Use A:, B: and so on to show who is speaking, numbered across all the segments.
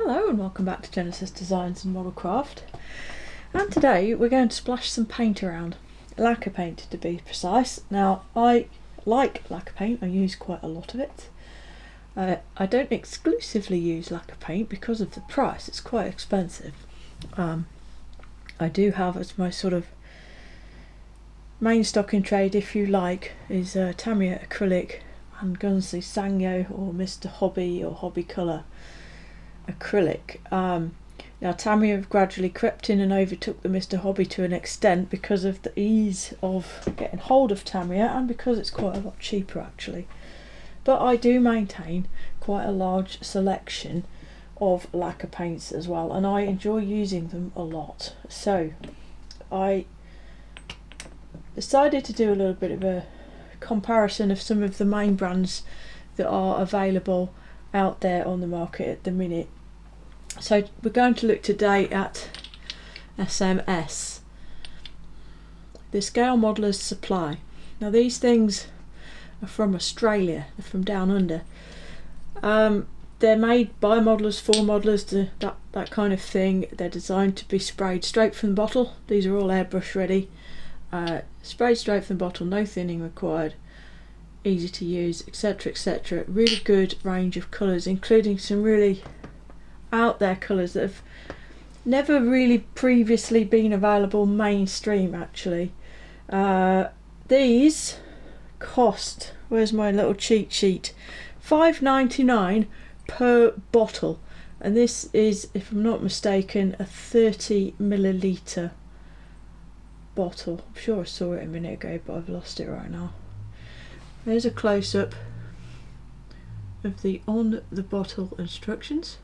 A: Hello and welcome back to Genesis Designs and Modelcraft. And today we're going to splash some paint around. Lacquer paint to be precise. Now I like lacquer paint, I use quite a lot of it. I don't exclusively use lacquer paint because of the price, it's quite expensive. I do have as my sort of main stock in trade, if you like, is Tamiya acrylic and Guernsey Sangyo or Mr Hobby or Hobby Colour acrylic. Now Tamiya have gradually crept in and overtook the Mr Hobby to an extent because of the ease of getting hold of Tamiya and because it's quite a lot cheaper actually. But I do maintain quite a large selection of lacquer paints as well, and I enjoy using them a lot. So I decided to do a little bit of a comparison of some of the main brands that are available out there on the market at the minute. So we're going to look today at SMS, the Scale Modeller's Supply. Now these things are from Australia, they're from down under. They're made by modelers for modelers, that kind of thing. They're designed to be sprayed straight from the bottle. These are all airbrush ready. Sprayed straight from the bottle, no thinning required, easy to use, etc, etc. Really good range of colours, including some really out there colours that have never really previously been available mainstream actually. These cost, where's my little cheat sheet, $5.99 per bottle, and this is, if I'm not mistaken, a 30ml bottle. I'm sure I saw it a minute ago but I've lost it right now. There's a close-up of the on the bottle instructions.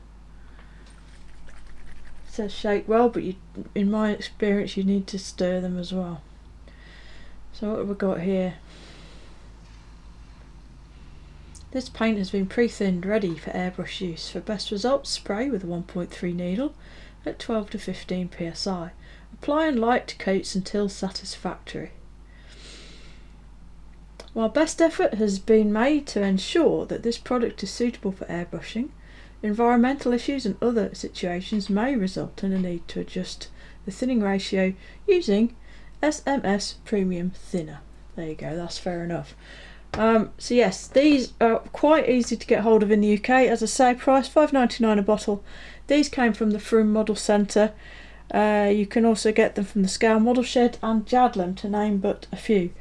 A: It says shake well, but in my experience you need to stir them as well. So what have we got here? This paint has been pre-thinned, ready for airbrush use. For best results, spray with a 1.3 needle at 12 to 15 psi. Apply in light coats until satisfactory. While best effort has been made to ensure that this product is suitable for airbrushing, environmental issues and other situations may result in a need to adjust the thinning ratio using SMS Premium Thinner. There you go, that's fair enough. So yes, these are quite easy to get hold of in the UK. As I say, price $5.99 a bottle. These came from the Froome Model Centre. You can also get them from the Scale Model Shed and Jadlam, to name but a few.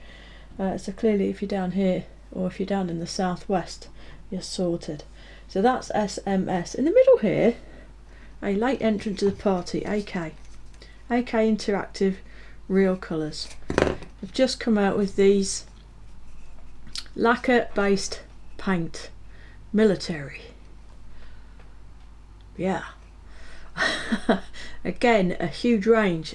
A: So clearly if you're down here or if you're down in the southwest, you're sorted. So that's SMS. In the middle here, a late entrant to the party, AK Interactive Real Colours. They've just come out with these lacquer based paint, military. Yeah. Again, a huge range,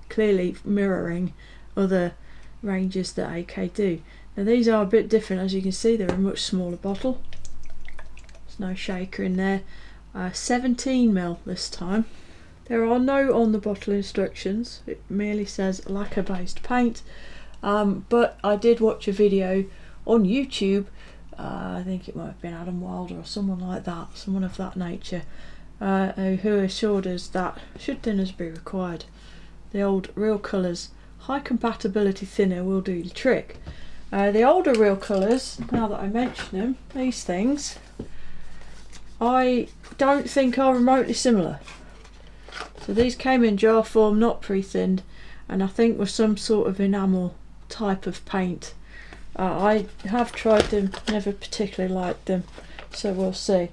A: clearly mirroring other ranges that AK do. Now these are a bit different, as you can see. They're a much smaller bottle. There's no shaker in there. 17ml this time. There are no on the bottle instructions, it merely says lacquer based paint. But I did watch a video on YouTube, I think it might have been Adam Wilder or someone like that, someone of that nature, who assured us that should thinners be required, the old Real Colours high compatibility thinner will do the trick. The older Real Colours, now that I mention them, these things, I don't think are remotely similar. So these came in jar form, not pre-thinned, and I think were some sort of enamel type of paint. I have tried them, never particularly liked them, so we'll see.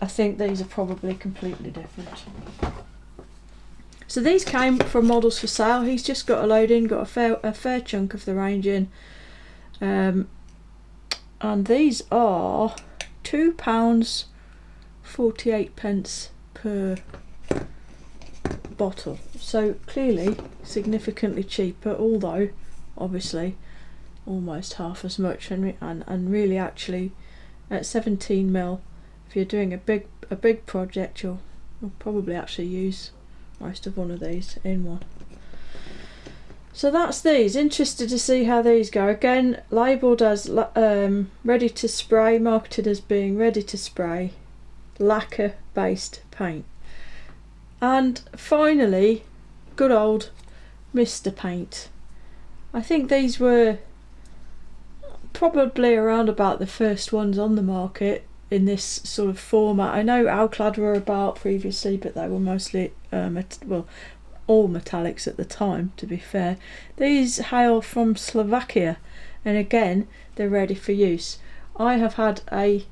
A: I think these are probably completely different. So these came from Models for Sale. He's just got a load in, got a fair chunk of the range in, and these are £2.48 per bottle, so clearly significantly cheaper, although obviously almost half as much, and really actually at 17ml, if you're doing a big project, you'll probably actually use most of one of these in one. So that's these. Interested to see how these go. Again, labelled as ready to spray, marketed as being ready to spray. lacquer based paint. And finally, good old MrPaint. I think these were probably around about the first ones on the market in this sort of format. I know Alclad were about previously, but they were mostly all metallics at the time, to be fair. These hail from Slovakia, and again they're ready for use. I have had a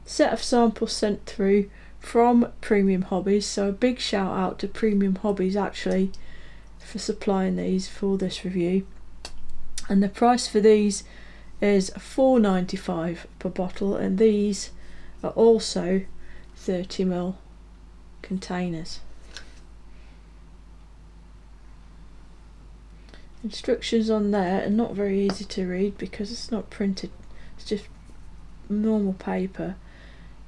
A: set of samples sent through from Premium Hobbies, so a big shout out to Premium Hobbies actually for supplying these for this review. And the price for these is $4.95 per bottle, and these are also 30ml containers. Instructions on there are not very easy to read because it's not printed, it's just normal paper.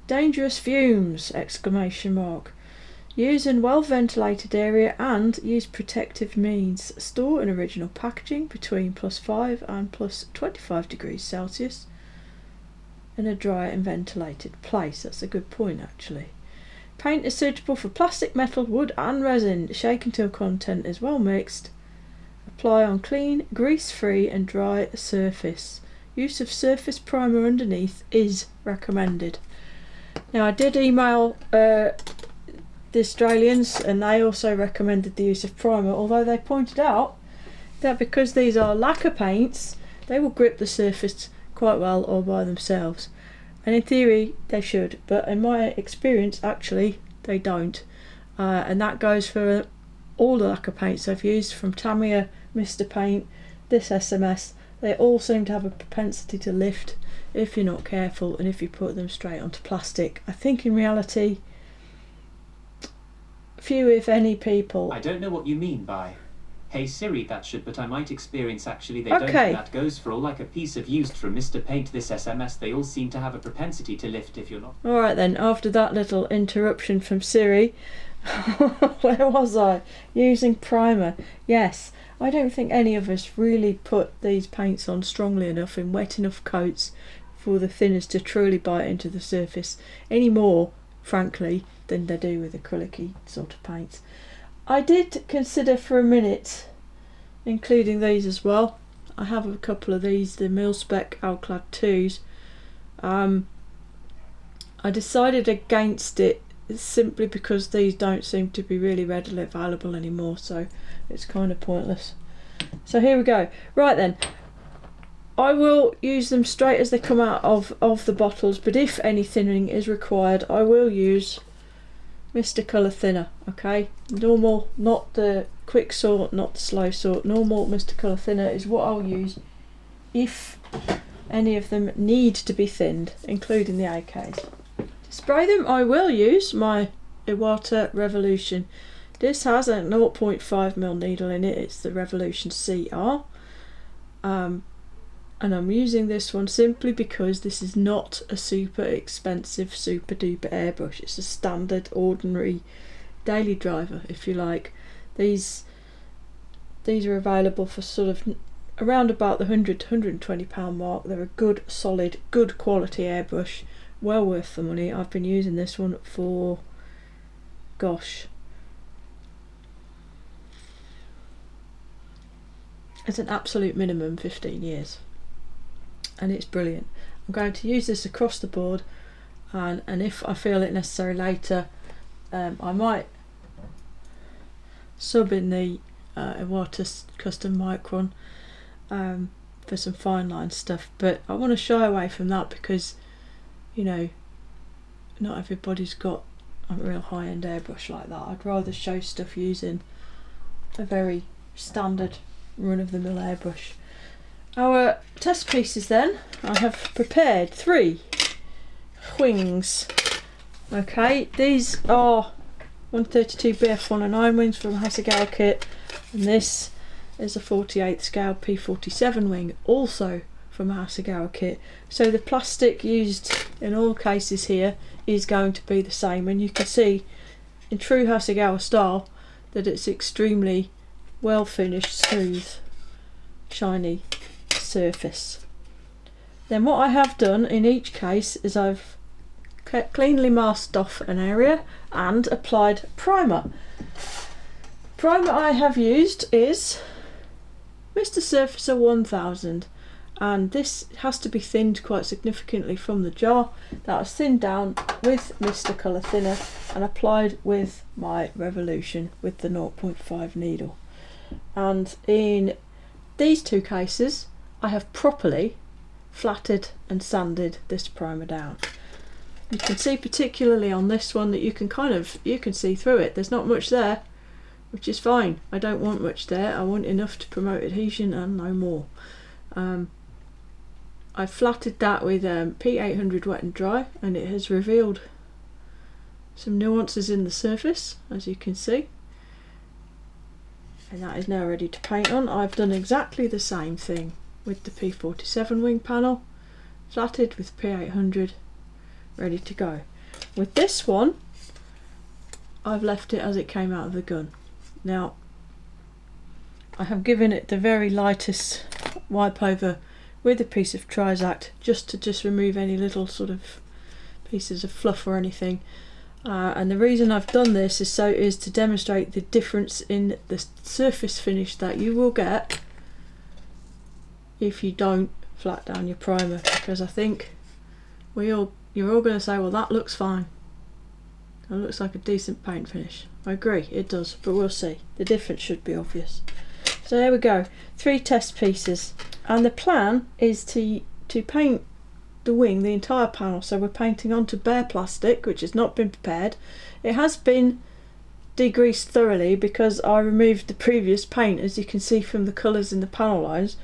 A: Dangerous fumes! Exclamation mark. Use in well ventilated area and use protective means. Store in original packaging between +5 and +25 degrees Celsius in a dry and ventilated place. That's a good point actually. Paint is suitable for plastic, metal, wood and resin. Shake until content is well mixed. Apply on clean, grease-free and dry surface. Use of surface primer underneath is recommended. Now I did email the Australians and they also recommended the use of primer, although they pointed out that because these are lacquer paints, they will grip the surface quite well all by themselves. And in theory they should, but in my experience actually they don't. And that goes for all the lacquer paints I've used, from Tamiya, MrPaint, this SMS. They all seem to have a propensity to lift if you're not careful and if you put them straight onto plastic. I think in reality, few if any people...
B: I don't know what you mean by, hey Siri that should, but I might experience actually they don't. That goes for all like a piece of used from MrPaint, this SMS. They all seem to have a propensity to lift if you're not...
A: Alright then, after that little interruption from Siri, where was I? Using primer. Yes, I don't think any of us really put these paints on strongly enough in wet enough coats for the thinners to truly bite into the surface any more, frankly, than they do with acrylic-y sort of paints. I did consider for a minute including these as well. I have a couple of these, the mil-spec Alclad 2s. I decided against it simply because these don't seem to be really readily available anymore, so it's kind of pointless. So here we go. Right then, I will use them straight as they come out of the bottles, but if any thinning is required I will use Mr. Colour Thinner, okay? Normal, not the quick sort, not the slow sort. Normal Mr. Colour Thinner is what I'll use if any of them need to be thinned, including the AKs. To spray them I will use my Iwata Revolution. This has a 0.5mm needle in it, it's the Revolution CR. And I'm using this one simply because this is not a super expensive, super duper airbrush. It's a standard, ordinary daily driver, if you like. These are available for sort of around about the £100 to £120 mark. They're a good, solid, good quality airbrush. Well worth the money. I've been using this one for, gosh, it's an absolute minimum 15 years. And it's brilliant. I'm going to use this across the board, and if I feel it necessary later, I might sub in the Iwata Custom Micron for some fine line stuff, but I want to shy away from that because, you know, not everybody's got a real high-end airbrush like that. I'd rather show stuff using a very standard run-of-the-mill airbrush. Our test pieces then, I have prepared 3 wings. Okay, these are 132 BF109 wings from a Hasegawa kit, and this is a 48th scale P47 wing, also from a Hasegawa kit. So the plastic used in all cases here is going to be the same, and you can see in true Hasegawa style that it's extremely well finished, smooth, shiny surface. Then what I have done in each case is I've cleanly masked off an area and applied primer. Primer I have used is Mr. Surfacer 1000, and this has to be thinned quite significantly from the jar. That was thinned down with Mr. Colour Thinner and applied with my Revolution with the 0.5 needle. And in these two cases I have properly flatted and sanded this primer down. You can see particularly on this one that you can see through it. There's not much there, which is fine. I don't want much there. I want enough to promote adhesion and no more. I flatted that with P800 wet and dry, and it has revealed some nuances in the surface, as you can see. And that is now ready to paint on. I've done exactly the same thing with the P47 wing panel, flatted with P800, ready to go. With this one, I've left it as it came out of the gun. Now, I have given it the very lightest wipe over with a piece of Trizact, just to remove any little sort of pieces of fluff or anything. And the reason I've done this is to demonstrate the difference in the surface finish that you will get if you don't flat down your primer, because I think you're all going to say, well, that looks fine. It looks like a decent paint finish. I agree, it does, but we'll see. The difference should be obvious. So there we go, 3 test pieces, and the plan is to paint the wing, the entire panel. So we're painting onto bare plastic, which has not been prepared. It has been degreased thoroughly because I removed the previous paint, as you can see from the colours in the panel lines.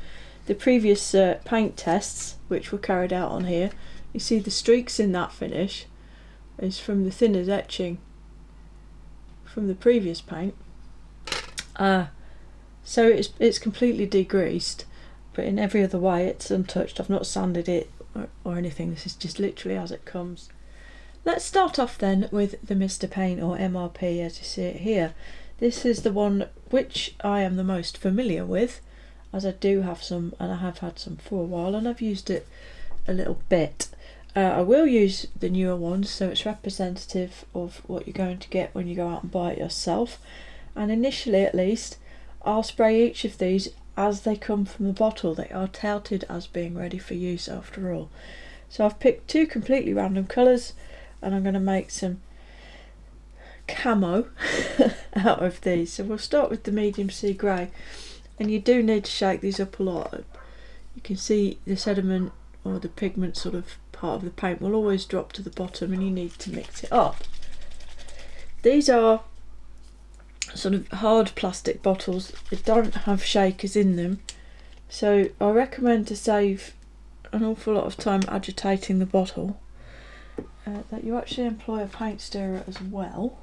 A: The previous paint tests, which were carried out on here, you see the streaks in that finish is from the thinner's etching from the previous paint. So it's completely degreased, but in every other way it's untouched. I've not sanded it or anything. This is just literally as it comes. Let's start off then with the Mr. Paint, or MRP as you see it here. This is the one which I am the most familiar with, as I do have some, and I have had some for a while, and I've used it a little bit. I will use the newer ones, so it's representative of what you're going to get when you go out and buy it yourself. And initially, at least, I'll spray each of these as they come from the bottle. They are touted as being ready for use after all. So I've picked 2 completely random colours, and I'm going to make some camo out of these. So we'll start with the medium sea grey, and you do need to shake these up a lot. You can see the sediment or the pigment sort of part of the paint will always drop to the bottom, and you need to mix it up. These are sort of hard plastic bottles. They don't have shakers in them, so I recommend, to save an awful lot of time agitating the bottle, that you actually employ a paint stirrer as well.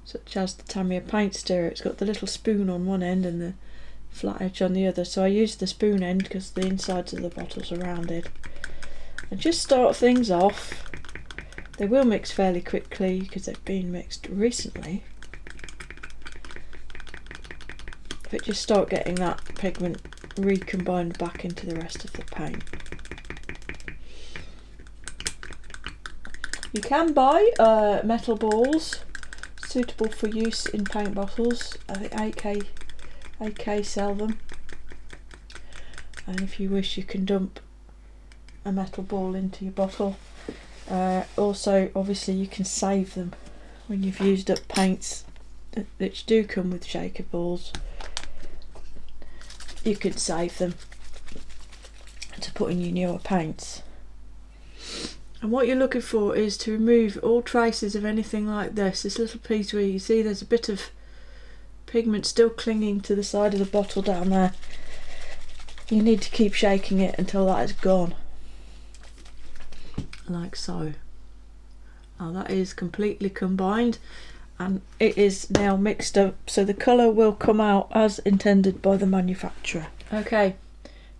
A: Such as the Tamiya paint stirrer. It's got the little spoon on one end and the flat edge on the other, so I use the spoon end because the insides of the bottles are rounded. And just start things off. They will mix fairly quickly because they've been mixed recently, but just start getting that pigment recombined back into the rest of the paint. You can buy metal balls suitable for use in paint bottles. I think AK sell them, and if you wish you can dump a metal ball into your bottle. Also, obviously, you can save them when you've used up paints which do come with shaker balls. You could save them to put in your newer paints. And what you're looking for is to remove all traces of anything like this. This little piece where you see there's a bit of pigment still clinging to the side of the bottle down there. You need to keep shaking it until that is gone, like so. Now that is completely combined, and it is now mixed up, so the colour will come out as intended by the manufacturer. Okay,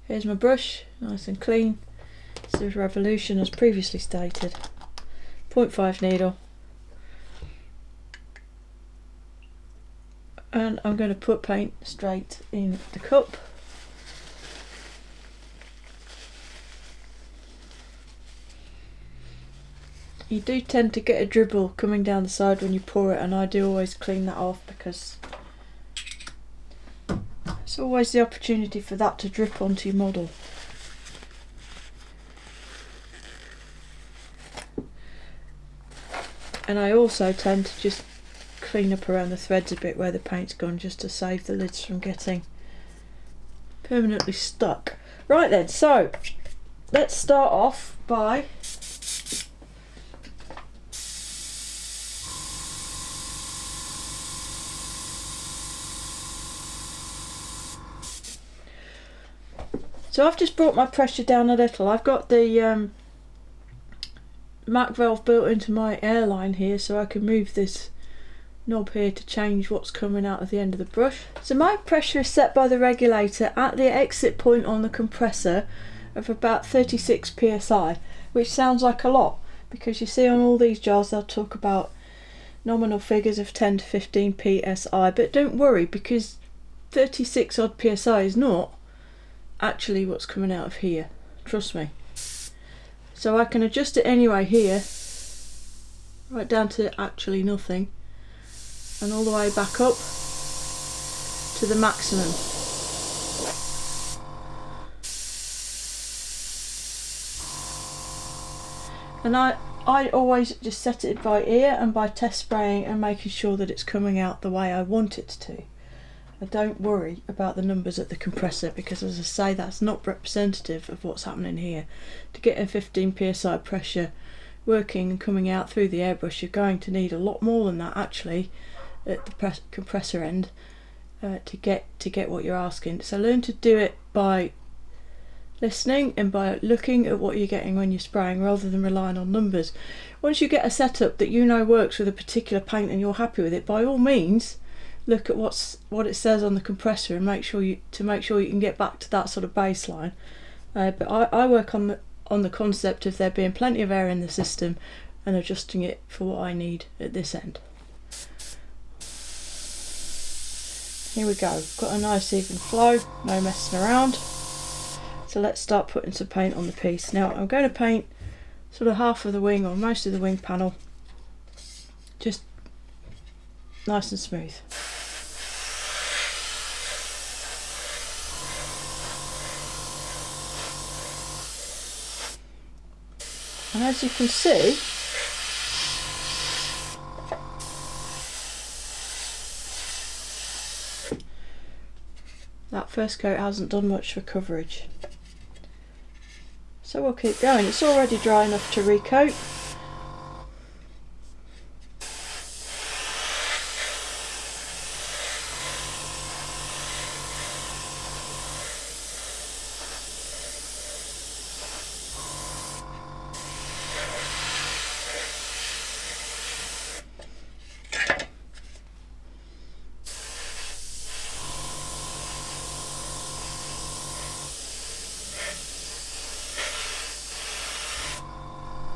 A: here's my brush, nice and clean. This is Revolution, as previously stated. 0.5 needle. And I'm going to put paint straight in the cup. you do tend to get a dribble coming down the side when you pour it, and I do always clean that off because it's always the opportunity for that to drip onto your model. And I also tend to just clean up around the threads a bit where the paint's gone, just to save the lids from getting permanently stuck. Right then, so let's start off by I've just brought my pressure down a little. I've got the Mac valve built into my airline here, so I can move this knob here to change what's coming out of the end of the brush. So my pressure is set by the regulator at the exit point on the compressor of about 36 psi, which sounds like a lot because you see on all these jars they'll talk about nominal figures of 10 to 15 psi, but don't worry, because 36 odd psi is not actually what's coming out of here, trust me. So I can adjust it anyway here, right down to actually nothing, and all the way back up to the maximum. And I always just set it by ear and by test spraying and making sure that it's coming out the way I want it to. I don't worry about the numbers at the compressor because, as I say, that's not representative of what's happening here. To get a 15 psi pressure working and coming out through the airbrush, you're going to need a lot more than that actually at the compressor end to get what you're asking. So learn to do it by listening and by looking at what you're getting when you're spraying, rather than relying on numbers. Once you get a setup that you know works with a particular paint and you're happy with it, by all means look at what it says on the compressor and make sure you can get back to that sort of baseline. But I work on the concept of there being plenty of air in the system and adjusting it for what I need at this end. Here we go, got a nice even flow, no messing around. So let's start putting some paint on the piece. Now I'm going to paint sort of half of the wing or most of the wing panel, just nice and smooth. And as you can see, that first coat hasn't done much for coverage. So we'll keep going. It's already dry enough to recoat.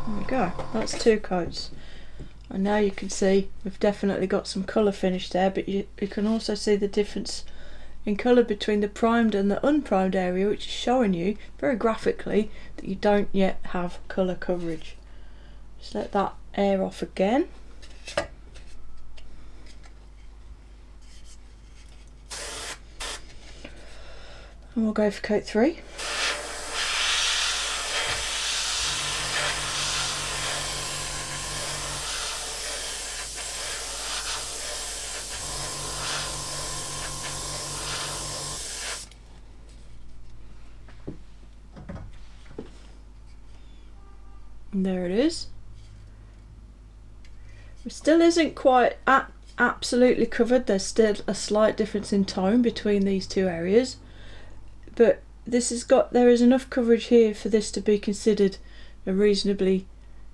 A: There we go, that's 2 coats. And now you can see we've definitely got some colour finish there, but you can also see the difference in colour between the primed and the unprimed area, which is showing you very graphically that you don't yet have colour coverage. Just let that air off again. And we'll go for coat 3. And there it is. It still isn't quite absolutely covered. There's still a slight difference in tone between these two areas, but there is enough coverage here for this to be considered a reasonably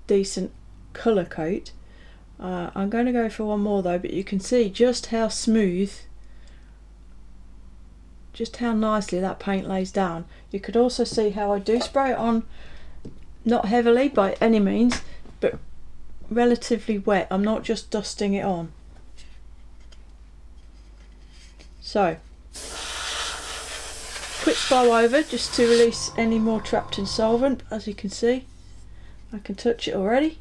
A: decent colour coat. I'm going to go for one more though, but you can see just how smooth, just how nicely that paint lays down. You could also see how I do spray it on, not heavily by any means, but relatively wet. I'm not just dusting it on. So, quick blow over just to release any more trapped in solvent. As you can see, I can touch it already.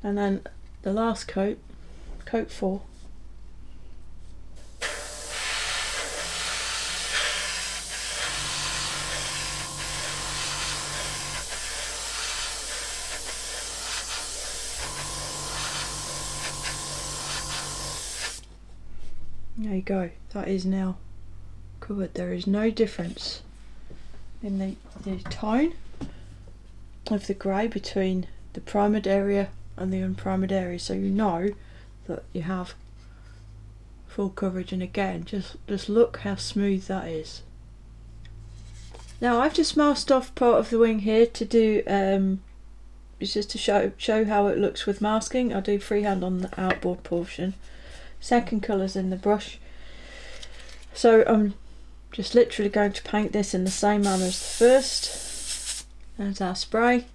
A: And then the last coat, coat 4. There you go, that is now covered. There is no difference in the tone of the grey between the primed area and the unprimed area, so you know that you have full coverage. And again, just look how smooth that is. Now I've just masked off part of the wing here to do it's just to show how it looks with masking. I do freehand on the outboard portion, second colours in the brush. So I'm just literally going to paint this in the same manner as the first. There's our spray.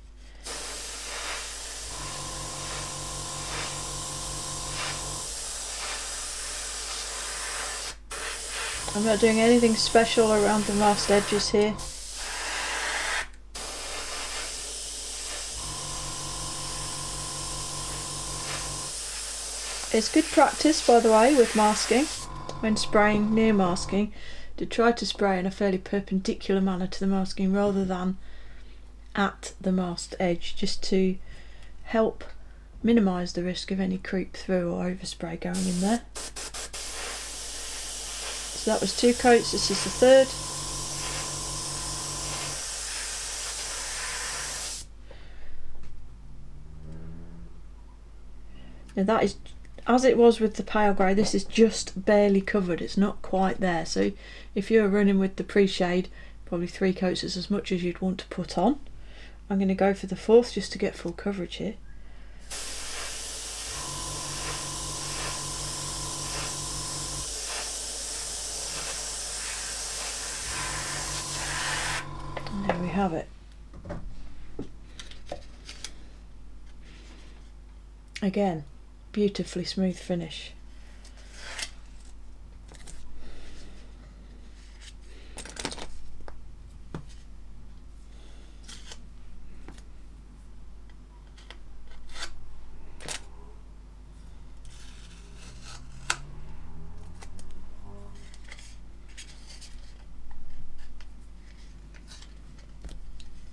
A: I'm not doing anything special around the masked edges here. It's good practice, by the way, with masking, when spraying near masking, to try to spray in a fairly perpendicular manner to the masking rather than at the masked edge, just to help minimise the risk of any creep through or overspray going in there. So that was 2 coats, this is the third. Now that is, as it was with the pale grey, this is just barely covered, it's not quite there. So if you're running with the pre-shade, probably 3 coats is as much as you'd want to put on. I'm going to go for the 4th just to get full coverage here. And there we have it. Again, beautifully smooth finish.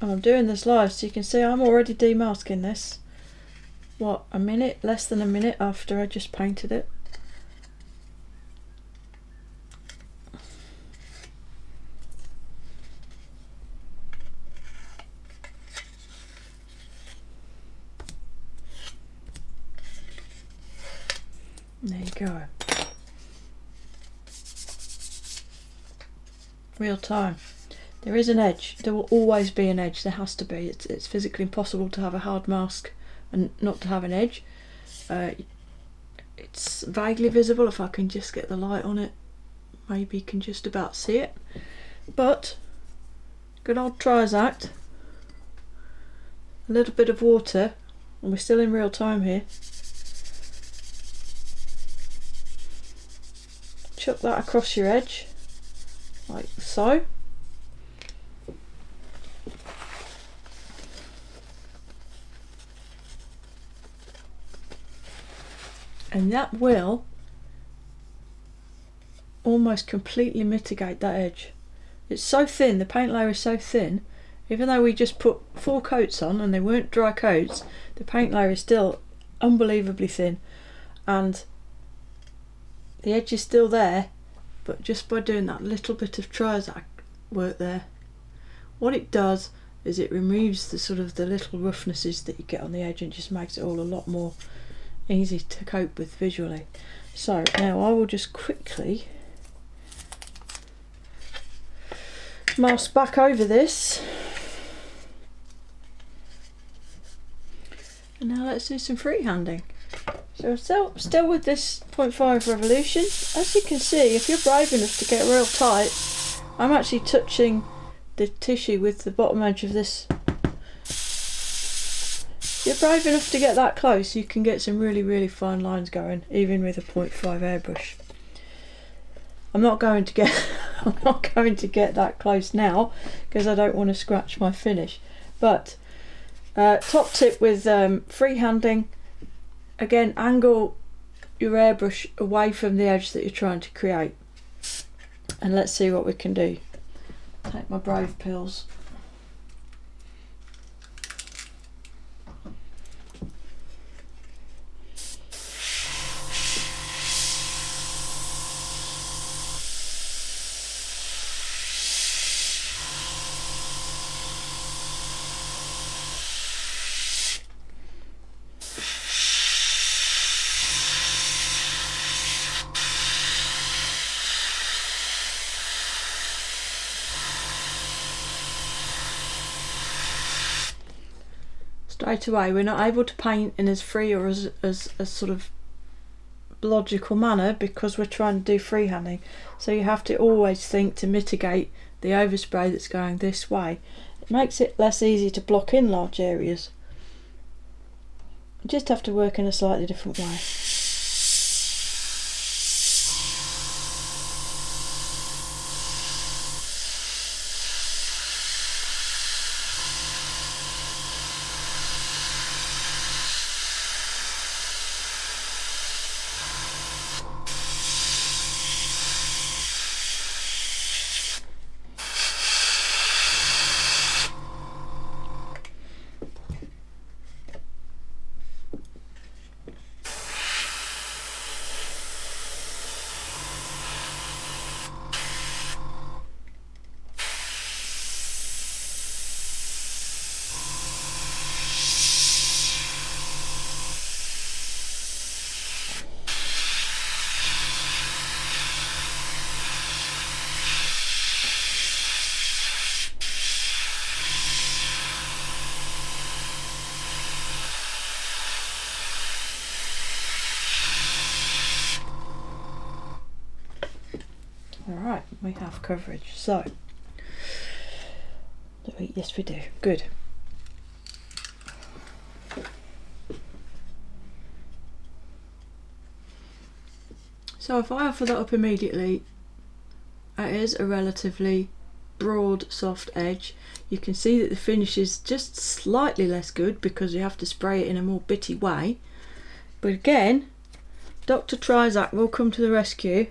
A: And I'm doing this live so you can see I'm already demasking this. What, a minute, less than a minute after I just painted it. There you go. Real time. There is an edge. There will always be an edge. There has to be. It's physically impossible to have a hard mask and not to have an edge. It's vaguely visible if I can just get the light on it. Maybe you can just about see it. But good old Trizact. A little bit of water, and we're still in real time here. Chuck that across your edge, like so. And that will almost completely mitigate that edge. It's so thin, the paint layer is so thin, even though we just put 4 coats on and they weren't dry coats, the paint layer is still unbelievably thin and the edge is still there, but just by doing that little bit of Trizact work there, what it does is it removes the sort of the little roughnesses that you get on the edge and just makes it all a lot more easy to cope with visually. So now I will just quickly mask back over this, and now let's do some freehanding. So still with this 0.5 revolution. As you can see, if you're brave enough to get real tight, I'm actually touching the tissue with the bottom edge of this. If you're brave enough to get that close, you can get some really fine lines going, even with a 0.5 airbrush. I'm not going to get that close now because I don't want to scratch my finish. But top tip with freehanding, again, angle your airbrush away from the edge that you're trying to create. And let's see what we can do. Take my Brave pills. Straight away we're not able to paint in as free or as sort of logical manner because we're trying to do freehanding. So you have to always think to mitigate the overspray that's going this way. It makes it less easy to block in large areas. You just have to work in a slightly different way. Alright, we have coverage. So, yes we do. Good. So if I offer that up immediately, it is a relatively broad, soft edge. You can see that the finish is just slightly less good because you have to spray it in a more bitty way. But again, Dr. Trizac will come to the rescue.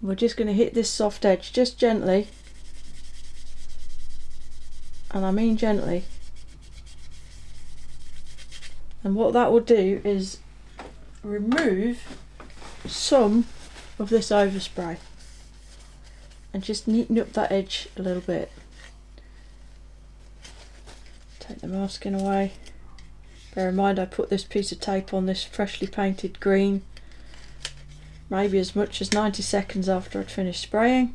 A: We're just going to hit this soft edge just gently, and I mean gently, and what that will do is remove some of this overspray and just neaten up that edge a little bit. Take the masking away. Bear in mind I put this piece of tape on this freshly painted green maybe as much as 90 seconds after I'd finished spraying.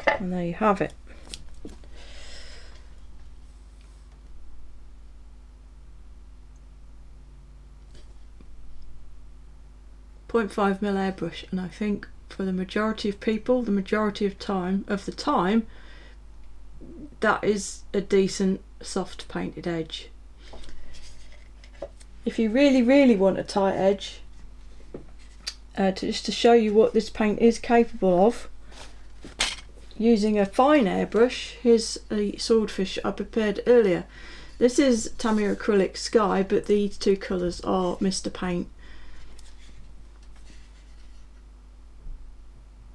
A: And there you have it. .5mm airbrush, and I think for the majority of people, the majority of the time, that is a decent soft painted edge. If you really want a tight edge, just to show you what this paint is capable of, using a fine airbrush, here's a swordfish I prepared earlier. This is Tamiya Acrylic Sky, but these two colours are MrPaint,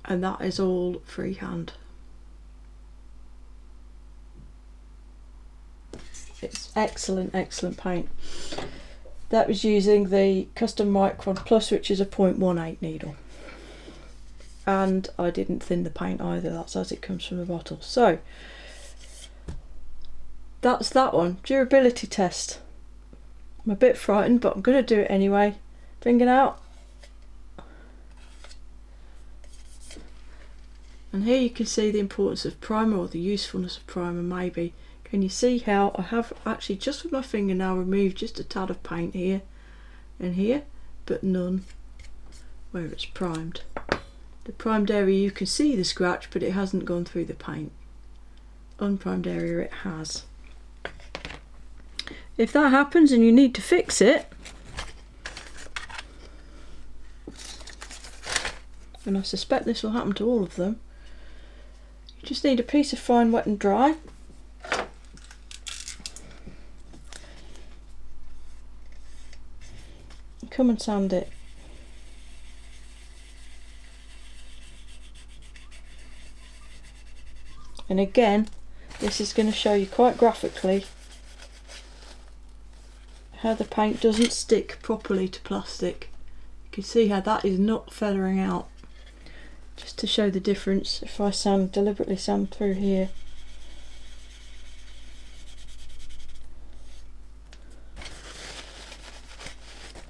A: and that is all freehand. It's excellent paint. That was using the Custom Micron Plus, which is a 0.18 needle, and I didn't thin the paint either. That's as it comes from the bottle. So that's that one. Durability test. I'm a bit frightened, but I'm going to do it anyway. Finger out, and here you can see the importance of primer, or the usefulness of primer maybe. Can you see how I have actually just with my finger now removed just a tad of paint here and here, but none where it's primed. The primed area you can see the scratch, but it hasn't gone through the paint. Unprimed area it has. If that happens and you need to fix it, and I suspect this will happen to all of them. You just need a piece of fine wet and dry. Come and sand it. And again, this is going to show you quite graphically how the paint doesn't stick properly to plastic. You can see how that is not feathering out. Just to show the difference, if I deliberately sand through here,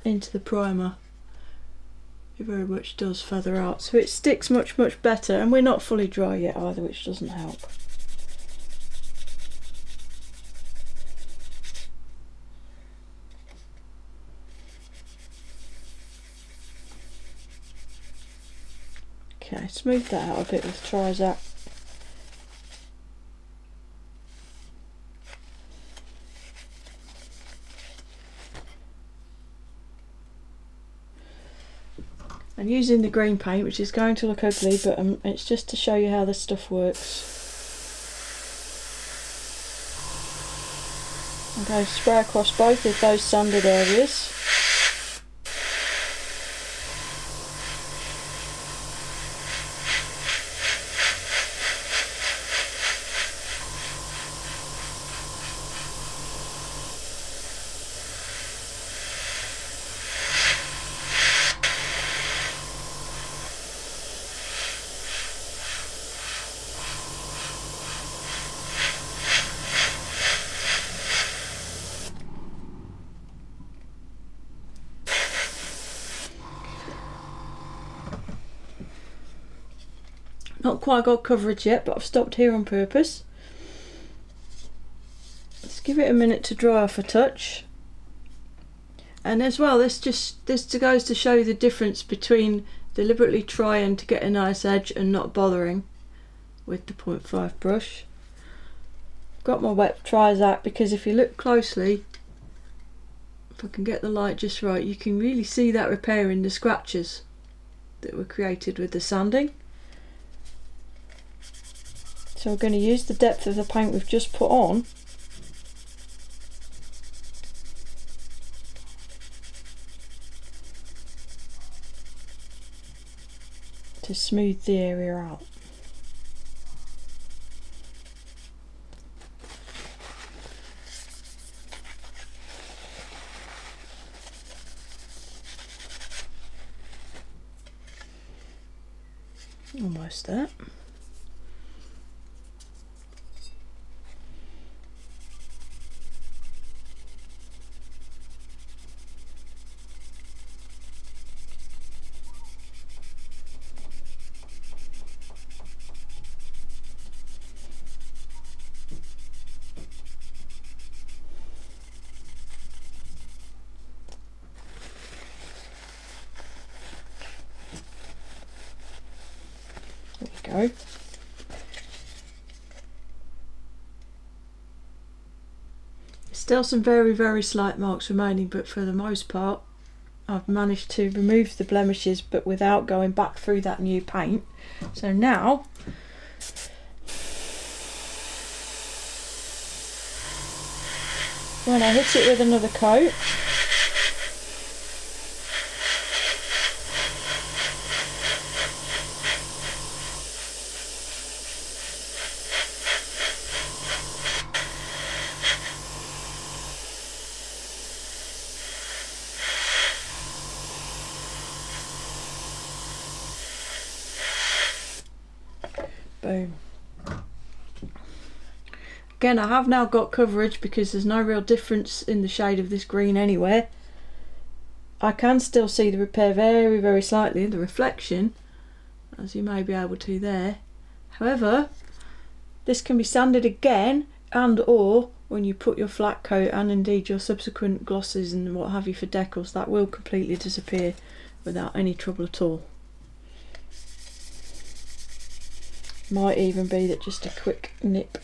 A: into the primer, it very much does feather out. So it sticks much better, and we're not fully dry yet either, which doesn't help. Okay, smooth that out a bit with Trizac. I'm using the green paint, which is going to look ugly, but it's just to show you how this stuff works. I'm going to spray across both of those sanded areas. Not quite got coverage yet, but I've stopped here on purpose. Let's give it a minute to dry off a touch. And as well, this goes to show you the difference between deliberately trying to get a nice edge and not bothering with the 0.5 brush. Got my wet Trizac, because if you look closely, if I can get the light just right, you can really see that repairing the scratches that were created with the sanding. So we're going to use the depth of the paint we've just put on to smooth the area out. Almost there. There we go. Still some very slight marks remaining, but for the most part I've managed to remove the blemishes, but without going back through that new paint. So now when I hit it with another coat, boom. Again, I have now got coverage because there's no real difference in the shade of this green anywhere. I can still see the repair very slightly in the reflection, as you may be able to there. However, this can be sanded again, and or when you put your flat coat and indeed your subsequent glosses and what have you for decals, that will completely disappear without any trouble at all. Might even be that just a quick nip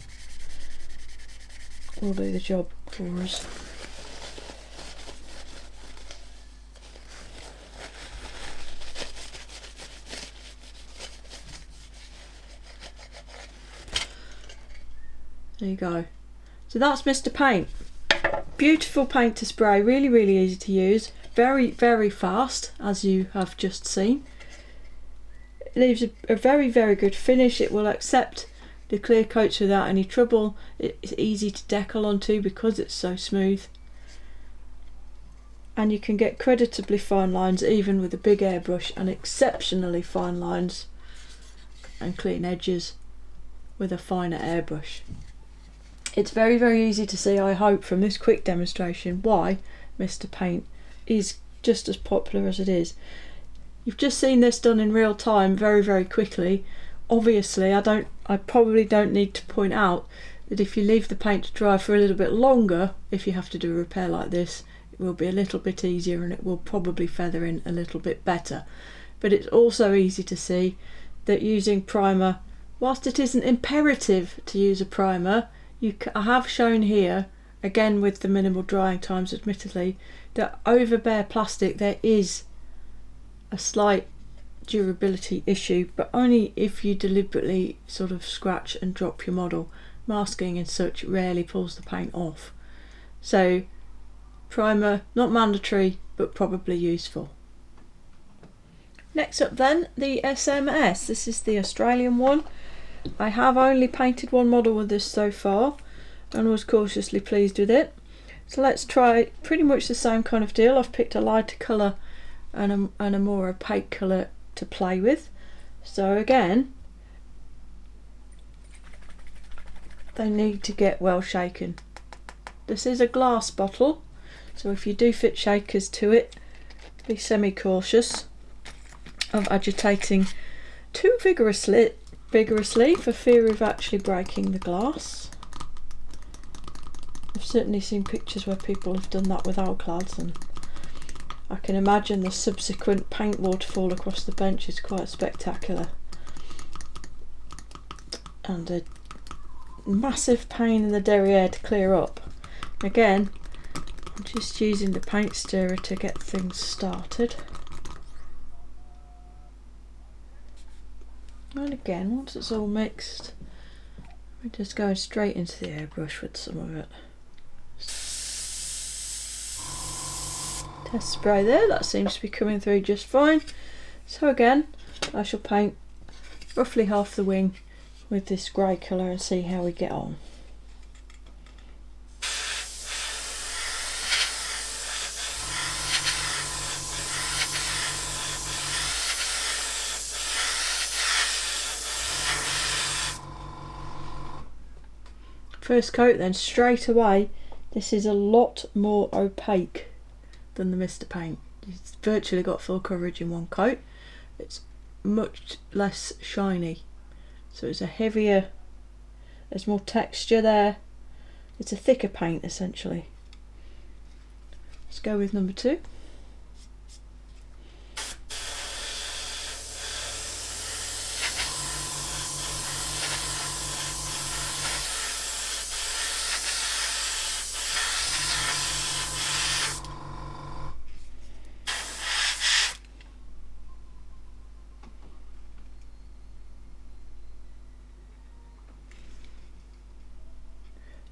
A: will do the job for us. There you go. So that's Mr. Paint. Beautiful paint to spray, really, really easy to use. Very, very fast, as you have just seen. It leaves a very, very good finish. It will accept the clear coats without any trouble. It's easy to decal onto because it's so smooth. And you can get creditably fine lines even with a big airbrush, and exceptionally fine lines and clean edges with a finer airbrush. It's very, very easy to see, I hope, from this quick demonstration why Mr. Paint is just as popular as it is. You've just seen this done in real time very, very quickly. Obviously, I probably don't need to point out that if you leave the paint to dry for a little bit longer, if you have to do a repair like this, it will be a little bit easier and it will probably feather in a little bit better. But it's also easy to see that using primer, whilst it isn't imperative to use a primer, I have shown here, again with the minimal drying times admittedly, that over bare plastic there is a slight durability issue, but only if you deliberately sort of scratch and drop your model. Masking and such rarely pulls the paint off. So primer, not mandatory, but probably useful. Next up then, the SMS. This is the Australian one. I have only painted one model with this so far and was cautiously pleased with it. So let's try pretty much the same kind of deal. I've picked a lighter colour and a more opaque colour to play with. So again, they need to get well shaken. This is a glass bottle, so if you do fit shakers to it, be semi-cautious of agitating too vigorously for fear of actually breaking the glass. I've certainly seen pictures where people have done that with alclads, and I can imagine the subsequent paint waterfall across the bench is quite spectacular. And a massive pain in the derriere to clear up. Again, I'm just using the paint stirrer to get things started. And again, once it's all mixed, we're just going straight into the airbrush with some of it. Test spray there, that seems to be coming through just fine. So again, I shall paint roughly half the wing with this grey colour and see how we get on. First coat, then straight away, this is a lot more opaque than the Mr. Paint. It's virtually got full coverage in one coat. It's much less shiny, so it's a heavier, there's more texture there. It's a thicker paint essentially. Let's go with number 2.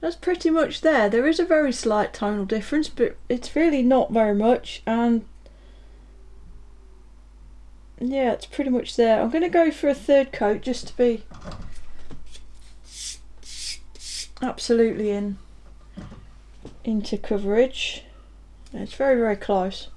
A: That's pretty much there. There is a very slight tonal difference, but it's really not very much, and yeah, it's pretty much there. I'm going to go for a third coat just to be absolutely into coverage. It's very, very close.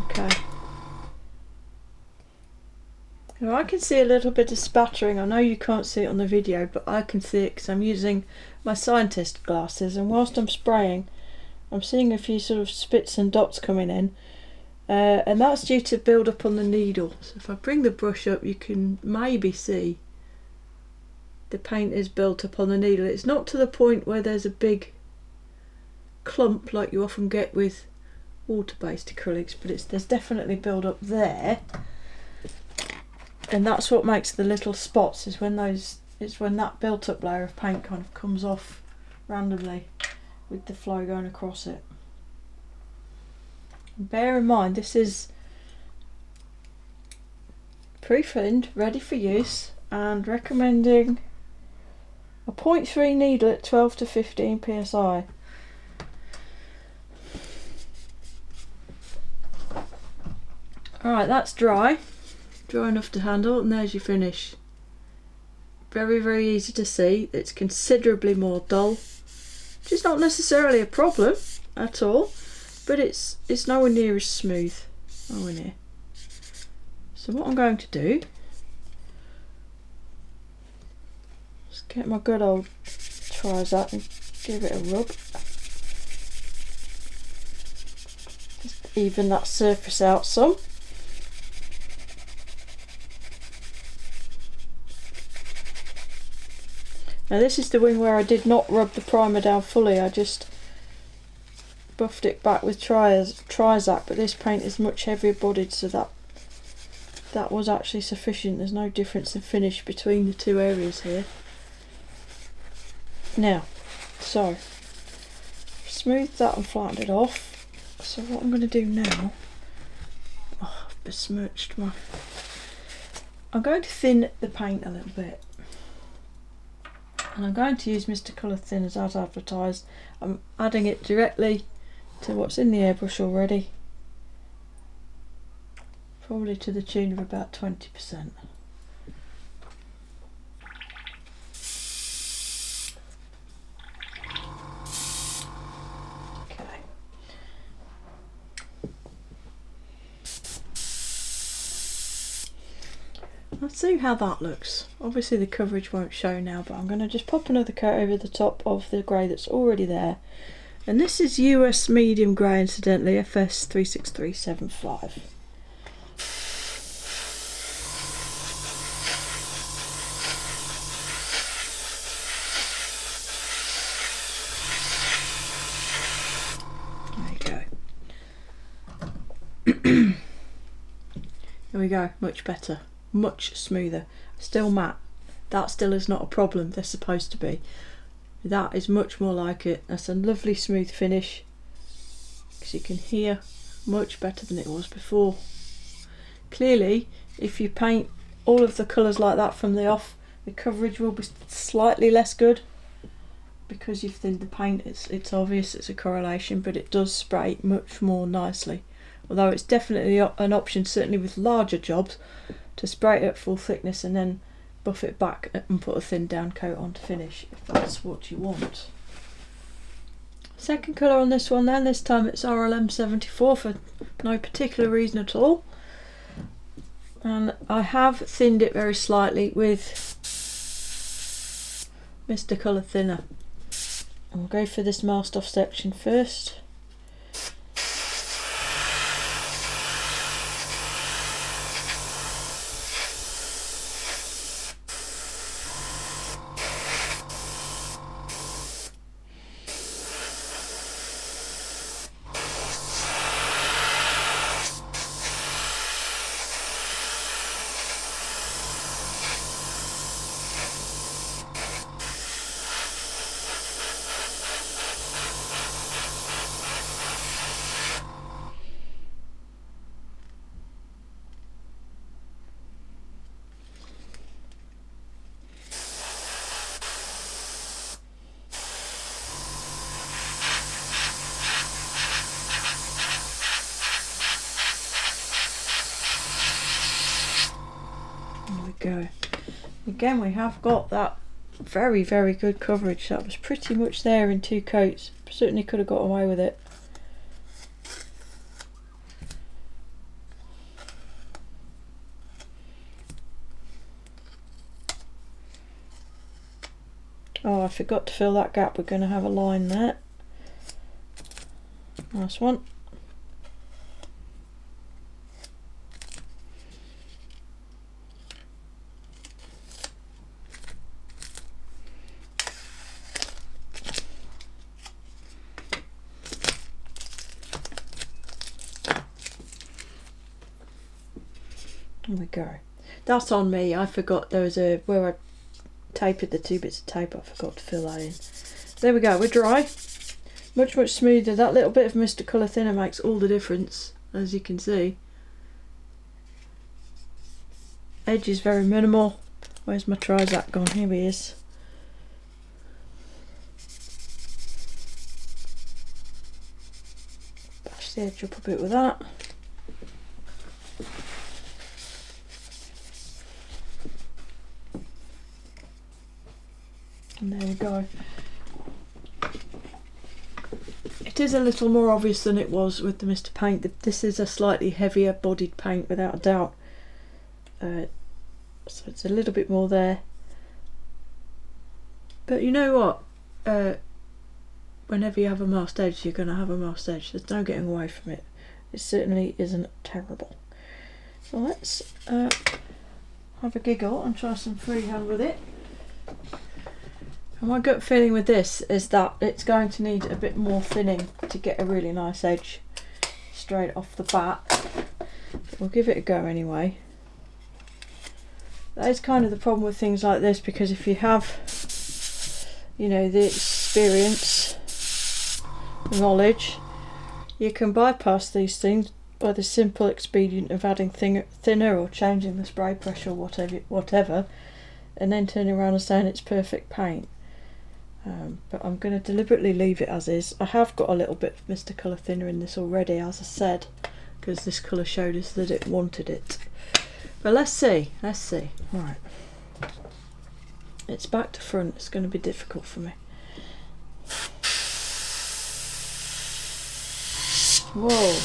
A: Okay. Now I can see a little bit of spattering. I know you can't see it on the video, but I can see it because I'm using my scientist glasses, and whilst I'm spraying I'm seeing a few sort of spits and dots coming in, and that's due to build up on the needle. So if I bring the brush up, you can maybe see the paint is built up on the needle. It's not to the point where there's a big clump like you often get with water-based acrylics, but there's definitely build up there, and that's what makes the little spots, is when that built up layer of paint kind of comes off randomly with the flow going across it. Bear in mind this is pre-thinned, ready for use, and recommending a 0.3 needle at 12 to 15 psi. Alright, that's dry enough to handle, and there's your finish. Very, very easy to see. It's considerably more dull, which is not necessarily a problem at all, but it's nowhere near as smooth. Nowhere near. So what I'm going to do, just get my good old Trizac and give it a rub. Just even that surface out some. Now this is the wing where I did not rub the primer down fully, I just buffed it back with Trizac, but this paint is much heavier bodied, so that was actually sufficient. There's no difference in finish between the two areas here. Now, so, smoothed that and flattened it off. So what I'm going to do now, I've besmirched my, I'm going to thin the paint a little bit. And I'm going to use Mr. Colour Thinners as advertised. I'm adding it directly to what's in the airbrush already. Probably to the tune of about 20%. Okay. Let's see how that looks. Obviously the coverage won't show now, but I'm going to just pop another coat over the top of the grey that's already there. And this is US medium grey, incidentally, FS 36375. There we go, much better, much smoother. Still matte, that still is not a problem, they're supposed to be. That is much more like it. That's a lovely smooth finish, as you can hear, much better than it was before. Clearly, if you paint all of the colours like that from the off, the coverage will be slightly less good, because you've thinned the paint. It's obvious, it's a correlation, but it does spray much more nicely. Although it's definitely an option, certainly with larger jobs, to spray it at full thickness and then buff it back and put a thin down coat on to finish, if that's what you want. Second colour on this one then, this time it's RLM74 for no particular reason at all. And I have thinned it very slightly with Mr. Colour Thinner. And we'll go for this masked off section first. Go. Again, we have got that very, very good coverage. That was pretty much there in two coats. Certainly could have got away with it. Oh, I forgot to fill that gap. We're going to have a line there. Nice one. There we go. That's on me. I forgot there was where I tapered the two bits of tape. I forgot to fill that in. There we go. We're dry. much smoother. That little bit of Mr. Colour Thinner makes all the difference, as you can see. Edge is very minimal. Where's my Trizact gone? Here he is. Bash the edge up a bit with that. And there we go. It is a little more obvious than it was with the Mr. Paint. This is a slightly heavier bodied paint, without a doubt. So it's a little bit more there. But you know what? Whenever you have a masked edge, you're going to have a masked edge. There's no getting away from it. It certainly isn't terrible. So let's have a giggle and try some freehand with it. And my gut feeling with this is that it's going to need a bit more thinning to get a really nice edge straight off the bat. But we'll give it a go anyway. That is kind of the problem with things like this, because if you have, you know, the experience, the knowledge, you can bypass these things by the simple expedient of adding thinner or changing the spray pressure or whatever, and then turning around and saying it's perfect paint. But I'm going to deliberately leave it as is. I have got a little bit of Mr. Colour Thinner in this already, as I said, because this colour showed us that it wanted it. But let's see. Right. It's back to front. It's going to be difficult for me. Whoa.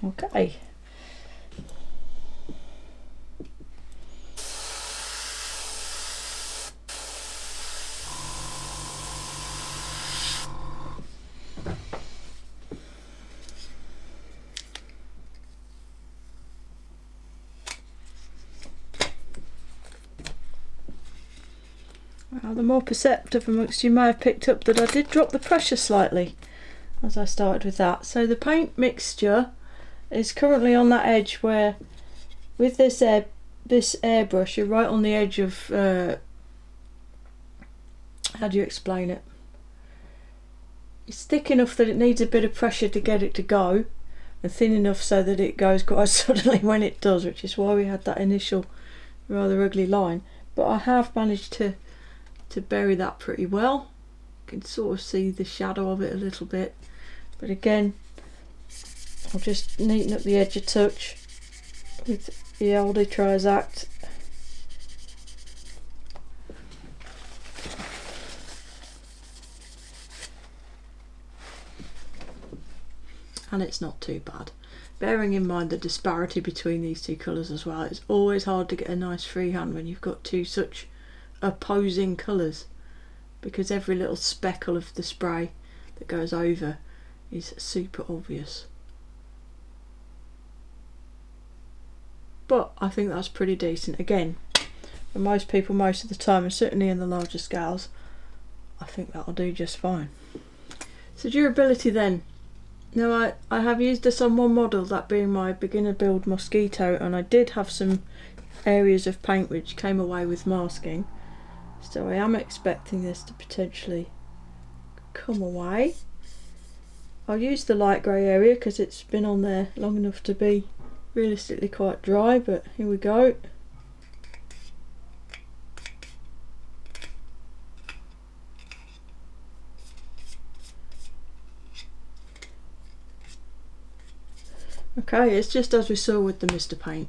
A: Okay. Well, the more perceptive amongst you may have picked up that I did drop the pressure slightly as I started with that. So the paint mixture is currently on that edge where, with this airbrush, you're right on the edge of, how do you explain it? It's thick enough that it needs a bit of pressure to get it to go, and thin enough so that it goes quite suddenly when it does, which is why we had that initial rather ugly line. But I have managed to bury that pretty well. You can sort of see the shadow of it a little bit, but again, I'll just neaten up the edge a touch with the oldie Trizact. And it's not too bad. Bearing in mind the disparity between these two colours as well, it's always hard to get a nice freehand when you've got two such opposing colours, because every little speckle of the spray that goes over is super obvious. But I think that's pretty decent. Again, for most people most of the time, and certainly in the larger scales, I think that'll do just fine. So durability then. Now I have used this on one model, that being my beginner build Mosquito, and I did have some areas of paint which came away with masking. So I am expecting this to potentially come away. I'll use the light grey area because it's been on there long enough to be realistically quite dry, but here we go. Okay, it's just as we saw with the MrPaint.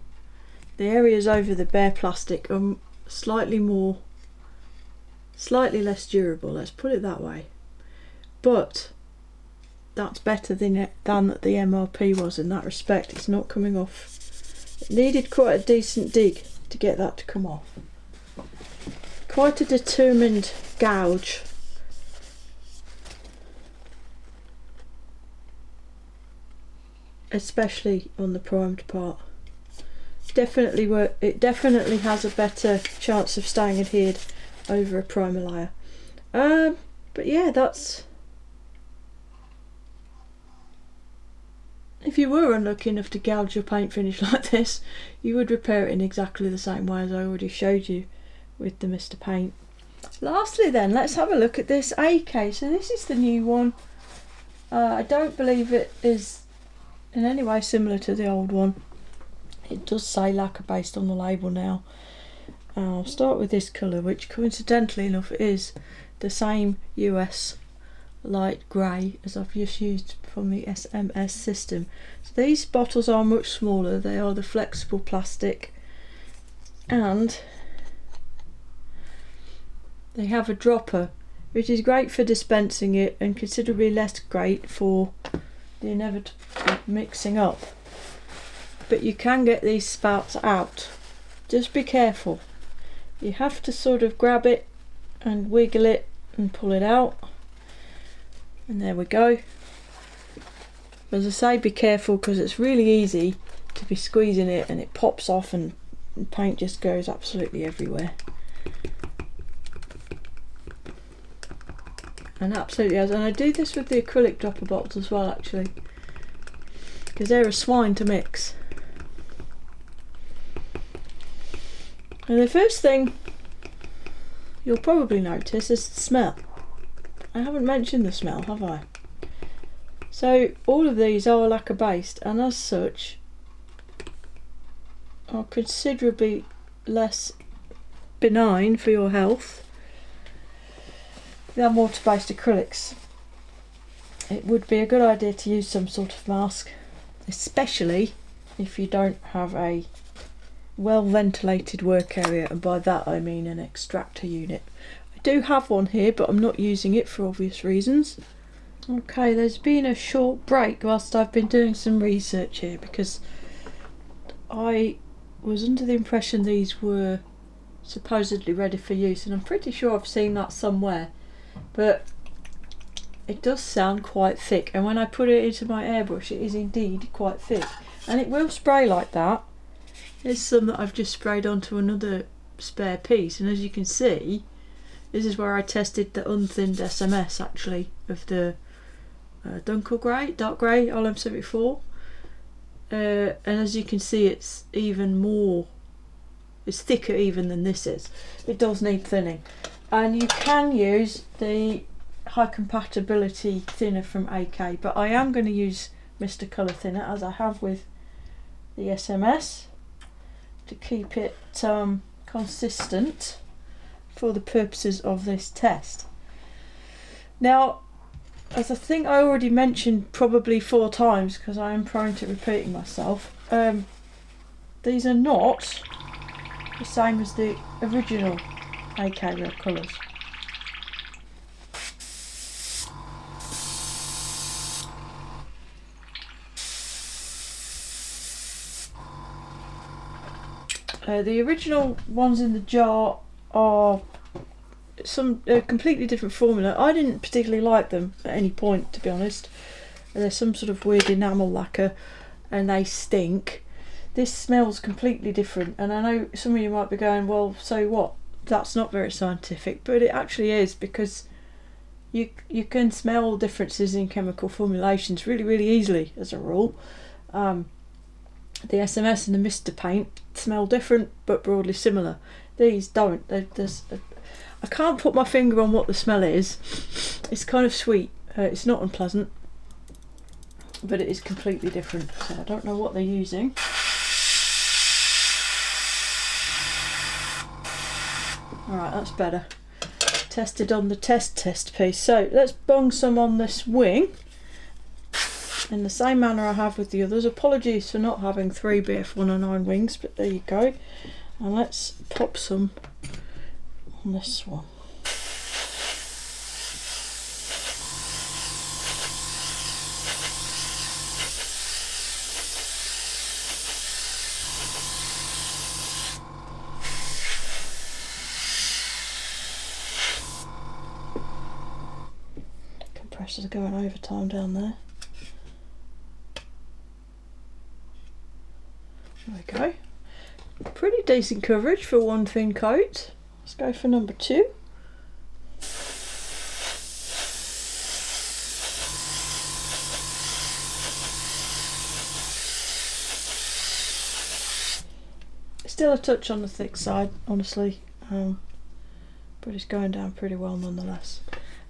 A: The areas over the bare plastic are slightly less durable, let's put it that way. But that's better than the MRP was in that respect. It's not coming off. It needed quite a decent dig to get that to come off. Quite a determined gouge. Especially on the primed part. It definitely has a better chance of staying adhered over a primer layer. But yeah, that's... If you were unlucky enough to gouge your paint finish like this, you would repair it in exactly the same way as I already showed you with the MrPaint. Lastly then, let's have a look at this AK. So this is the new one. I don't believe it is in any way similar to the old one. It does say lacquer based on the label now. I'll start with this colour, which coincidentally enough is the same US light grey as I've just used from the SMS system. So these bottles are much smaller, they are the flexible plastic, and they have a dropper, which is great for dispensing it and considerably less great for the inevitable mixing up. But you can get these spouts out. Just be careful. You have to sort of grab it and wiggle it and pull it out. And there we go. As I say, be careful because it's really easy to be squeezing it and it pops off and paint just goes absolutely everywhere. And absolutely has. And I do this with the acrylic dropper bottles as well, actually, because they're a swine to mix. And the first thing you'll probably notice is the smell. I haven't mentioned the smell, have I? So all of these are lacquer based, and as such are considerably less benign for your health than water based acrylics. It would be a good idea to use some sort of mask, especially if you don't have a well ventilated work area, and by that I mean an extractor unit. I do have one here, but I'm not using it for obvious reasons. Okay, there's been a short break whilst I've been doing some research here, because I was under the impression these were supposedly ready for use, and I'm pretty sure I've seen that somewhere, but it does sound quite thick, and when I put it into my airbrush it is indeed quite thick, and it will spray like that. There's some that I've just sprayed onto another spare piece, and as you can see, this is where I tested the unthinned SMS actually of the dark grey LM74, and as you can see it's thicker even than this is. It does need thinning, and you can use the high compatibility thinner from AK, but I am going to use Mr. Colour Thinner as I have with the SMS to keep it consistent for the purposes of this test. Now, as I think I already mentioned probably 4 times, because I am prone to repeating myself, these are not the same as the original AK red colours. The original ones in the jar are some completely different formula. I didn't particularly like them at any point, to be honest. They're some sort of weird enamel lacquer and they stink. This smells completely different, and I know some of you might be going, well, so what? That's not very scientific, but it actually is, because you can smell differences in chemical formulations really easily as a rule. The SMS and the MrPaint smell different but broadly similar. These don't. I can't put my finger on what the smell is. It's kind of sweet. It's not unpleasant, but it is completely different. So I don't know what they're using. Alright, that's better. Tested on the test piece. So let's bung some on this wing. in the same manner I have with the others. Apologies for not having 3 BF109 wings, but there you go. And let's pop some on this one. Compressors are going overtime down there. There we go. Pretty decent coverage for one thin coat. Let's go for number 2. Still a touch on the thick side, honestly, but it's going down pretty well nonetheless.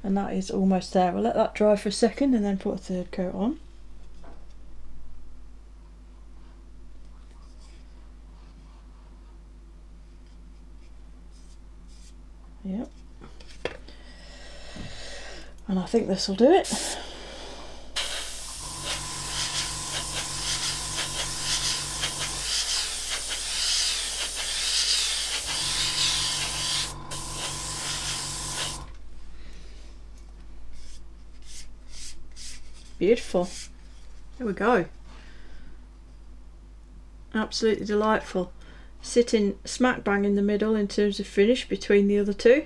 A: And that is almost there. We'll let that dry for a second and then put a third coat on. Yep. And I think this will do it. Beautiful. There we go. Absolutely delightful. Sitting smack bang in the middle in terms of finish between the other two.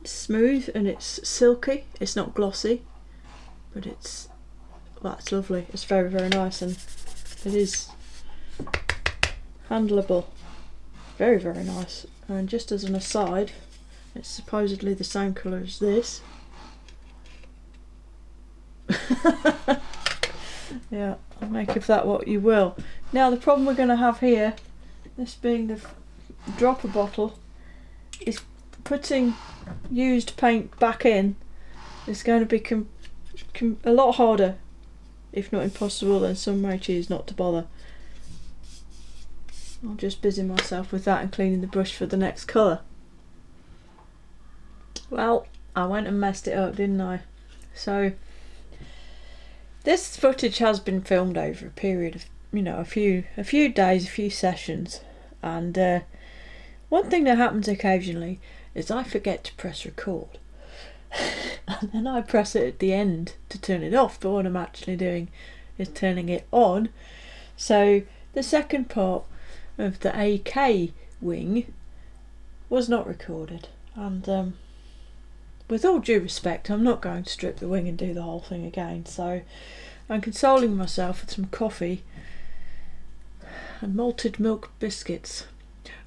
A: It's smooth and it's silky. It's not glossy, but that's lovely. It's very, very nice, and it is handleable. Very, very nice. And just as an aside, it's supposedly the same colour as this. Yeah, make of that what you will. Now the problem we're going to have here, this being the dropper bottle, is putting used paint back in. It's going to be a lot harder, if not impossible, and some may choose not to bother. I'll just busy myself with that and cleaning the brush for the next colour. Well, I went and messed it up, didn't I? So this footage has been filmed over a period of, a few days, a few sessions, and one thing that happens occasionally is I forget to press record, and then I press it at the end to turn it off, but what I'm actually doing is turning it on. So the second part of the AK wing was not recorded, and with all due respect, I'm not going to strip the wing and do the whole thing again, so I'm consoling myself with some coffee and malted milk biscuits.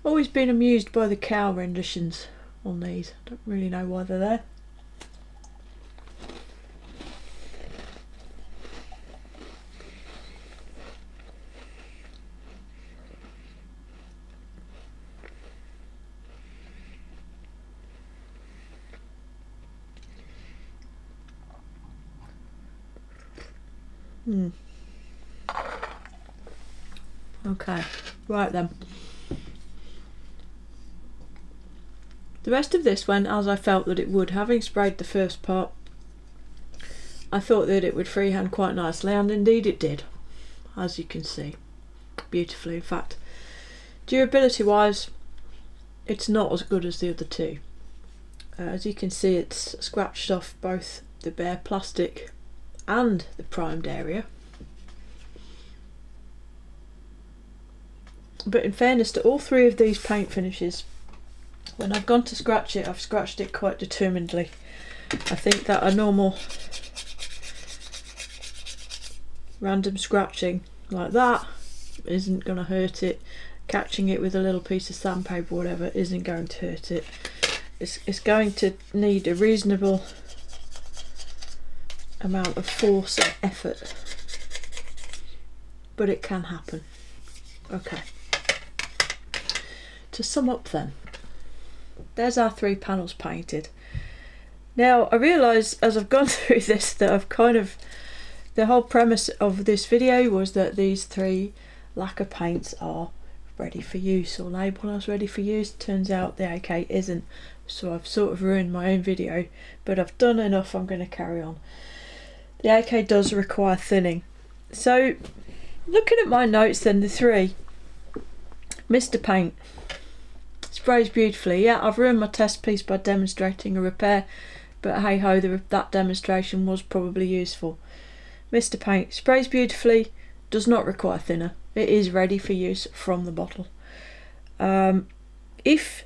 A: Always been amused by the cow renditions on these. I don't really know why they're there. Okay, right then. The rest of this went as I felt that it would. Having sprayed the first part, I thought that it would freehand quite nicely, and indeed it did, as you can see, beautifully. In fact, durability wise, it's not as good as the other two. As you can see, it's scratched off both the bare plastic and the primed area. But in fairness to all 3 of these paint finishes, when I've gone to scratch it, I've scratched it quite determinedly. I think that a normal random scratching like that isn't going to hurt it. Catching it with a little piece of sandpaper or whatever isn't going to hurt it. It's going to need a reasonable amount of force and effort, but it can happen. Okay, to sum up then, there's our 3 panels painted. Now I realise as I've gone through this that I've the whole premise of this video was that these 3 lacquer paints are ready for use, or labelled as ready for use. Turns out the AK isn't, so I've sort of ruined my own video, but I've done enough. I'm going to carry on. the AK does require thinning. So looking at my notes then, the 3, MrPaint sprays beautifully. Yeah, I've ruined my test piece by demonstrating a repair, but hey ho, that demonstration was probably useful. MrPaint sprays beautifully, does not require thinner. It is ready for use from the bottle. If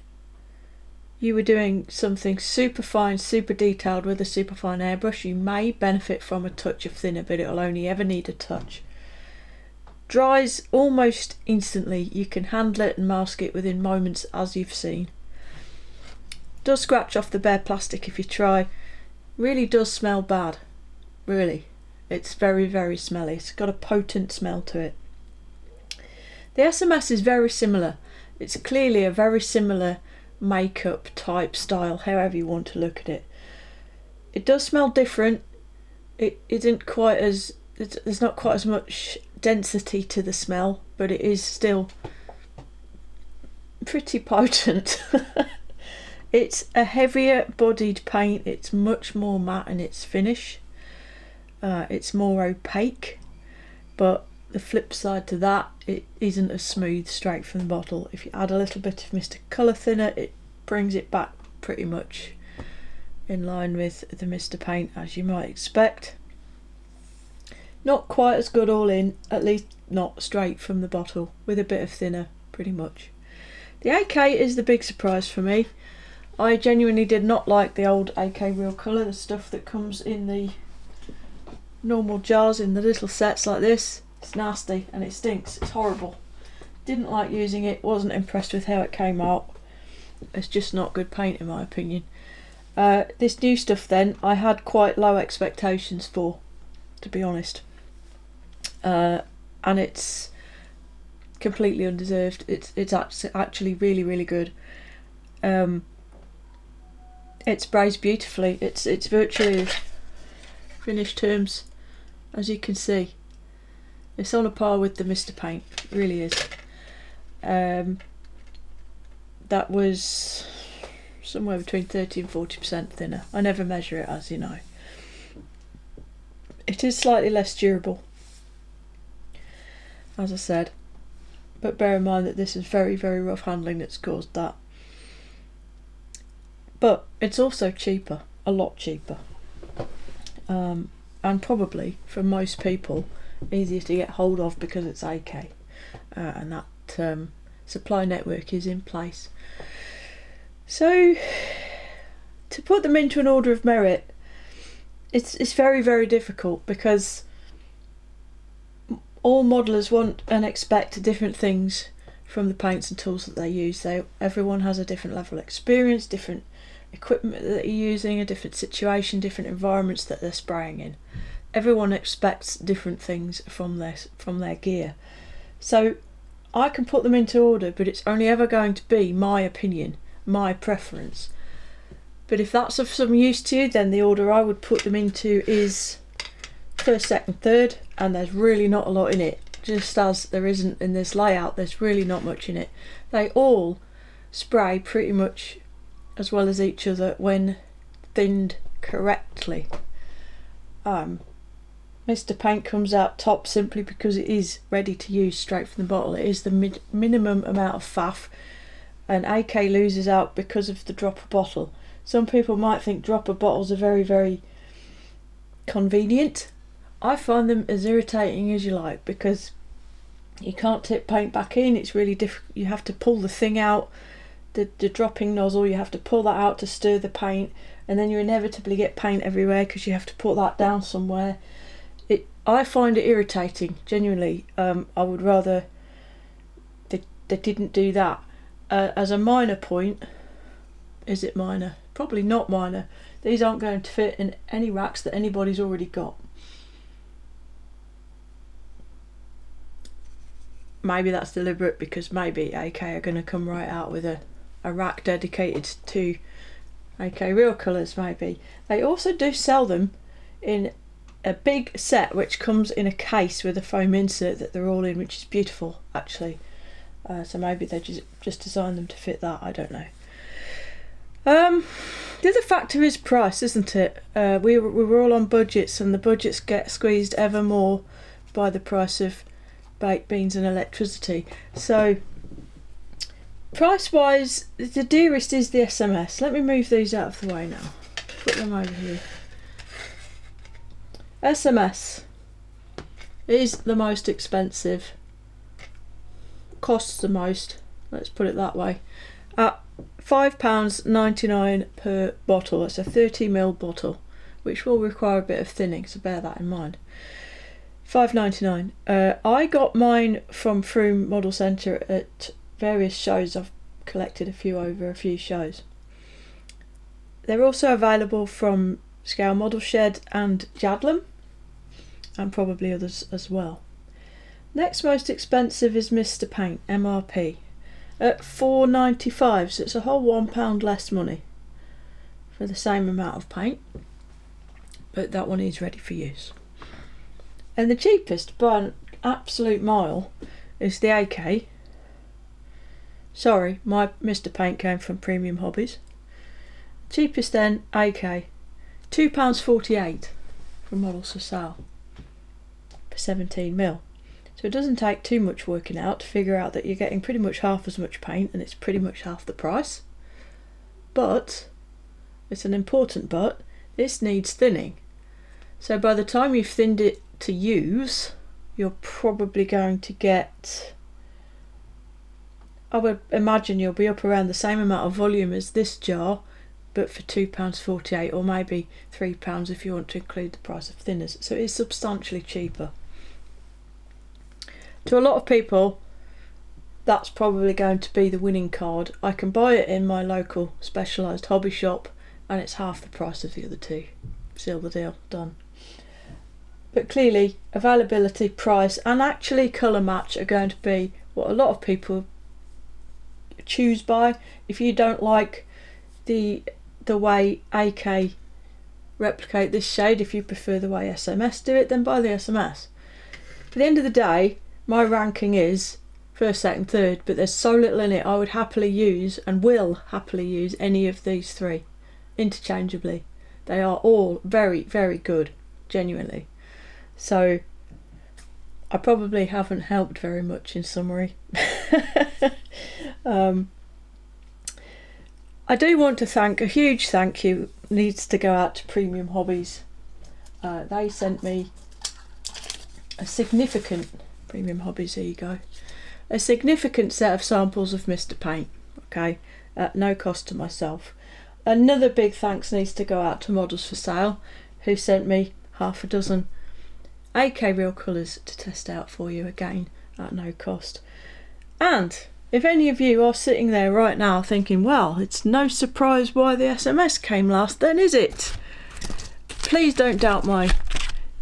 A: you were doing something super fine, super detailed with a super fine airbrush, you may benefit from a touch of thinner, but it'll only ever need a touch. Dries almost instantly. You can handle it and mask it within moments, as you've seen. Does scratch off the bare plastic if you try. Really does smell bad. Really. It's very, very smelly. It's got a potent smell to it. The SMS is very similar. It's clearly a very similar makeup type style, however you want to look at it. It does smell different. It isn't quite as, there's not quite as much density to the smell, but it is still pretty potent. It's a heavier bodied paint. It's much more matte in its finish. It's more opaque, but the flip side to that, it isn't as smooth straight from the bottle. If you add a little bit of Mr. Colour Thinner, it brings it back pretty much in line with the MrPaint, as you might expect. Not quite as good all in, at least not straight from the bottle, with a bit of thinner pretty much. The AK is the big surprise for me. I genuinely did not like the old AK Real Colour, the stuff that comes in the normal jars in the little sets like this. It's nasty and it stinks. It's horrible. Didn't like using it, wasn't impressed with how it came out. It's just not good paint in my opinion. This new stuff then, I had quite low expectations for, to be honest. And it's completely undeserved. It's actually really, really good. It sprays beautifully. It's virtually finished terms, as you can see. It's on a par with the MrPaint. It really is. That was somewhere between 30 and 40% thinner. I never measure it, as you know. It is slightly less durable, as I said, but bear in mind that this is very, very rough handling that's caused that. But it's also cheaper, a lot cheaper, and probably for most people easier to get hold of because it's AK, and that supply network is in place. So to put them into an order of merit, it's very, very difficult because all modelers want and expect different things from the paints and tools that they use. Everyone has a different level of experience, different equipment that you're using, a different situation, different environments that they're spraying in. Everyone expects different things from their gear. So I can put them into order, but it's only ever going to be my opinion, my preference. But if that's of some use to you, then the order I would put them into is first, second, third, and there's really not a lot in it. Just as there isn't in this layout, there's really not much in it. They all spray pretty much as well as each other when thinned correctly. MrPaint comes out top simply because it is ready to use straight from the bottle. It is the minimum amount of faff, and AK loses out because of the dropper bottle. Some people might think dropper bottles are very, very convenient. I find them as irritating as you like because you can't tip paint back in. It's really difficult. You have to pull the thing out, the dropping nozzle, you have to pull that out to stir the paint, and then you inevitably get paint everywhere because you have to put that down somewhere. I find it irritating, genuinely. I would rather they didn't do that. As a minor point, is it minor? Probably not minor. These aren't going to fit in any racks that anybody's already got. Maybe that's deliberate because maybe AK are going to come right out with a rack dedicated to AK Real Colours, maybe. They also do sell them in a big set which comes in a case with a foam insert that they're all in, which is beautiful actually. So maybe they just designed them to fit that, I don't know. The other factor is price, isn't it? We were all on budgets, and the budgets get squeezed ever more by the price of baked beans and electricity. So price wise, the dearest is the SMS. Let me move these out of the way now. Put them over here. SMS is the most expensive, costs the most, let's put it that way, at £5.99 per bottle. That's a 30ml bottle, which will require a bit of thinning, so bear that in mind. £5.99. I got mine from Frome Model Centre at various shows. I've collected a few over a few shows. They're also available from Scale Model Shed and Jadlam, and probably others as well. Next most expensive is MrPaint, MRP, at £4.95, so it's a whole £1 less money for the same amount of paint, but that one is ready for use. And the cheapest by an absolute mile is the AK. Sorry, my MrPaint came from Premium Hobbies. Cheapest then, AK, £2.48 from Models for Sale for 17ml. So it doesn't take too much working out to figure out that you're getting pretty much half as much paint, and it's pretty much half the price. But, it's an important but, this needs thinning. So by the time you've thinned it to use, you're probably going to get, I would imagine you'll be up around the same amount of volume as this jar, but for £2.48, or maybe £3 if you want to include the price of thinners. So it's substantially cheaper. To a lot of people, that's probably going to be the winning card. I can buy it in my local specialised hobby shop, and it's half the price of the other two. Seal the deal, done. But clearly, availability, price, and actually colour match are going to be what a lot of people choose by. If you don't like the way AK replicate this shade, if you prefer the way SMS do it, then buy the SMS. At the end of the day, my ranking is first, second, third, but there's so little in it. I would happily use, and will happily use, any of these three interchangeably. They are all very, very good, genuinely. So I probably haven't helped very much in summary. I do want to thank, a huge thank you needs to go out to Premium Hobbies. They sent me a significant, Premium Hobbies, here you go, a significant set of samples of MrPaint, okay, at no cost to myself. Another big thanks needs to go out to Models for Sale, who sent me half a dozen AK Real Colours to test out for you, again at no cost. And if any of you are sitting there right now thinking, well, it's no surprise why the SMS came last then, is it? Please don't doubt my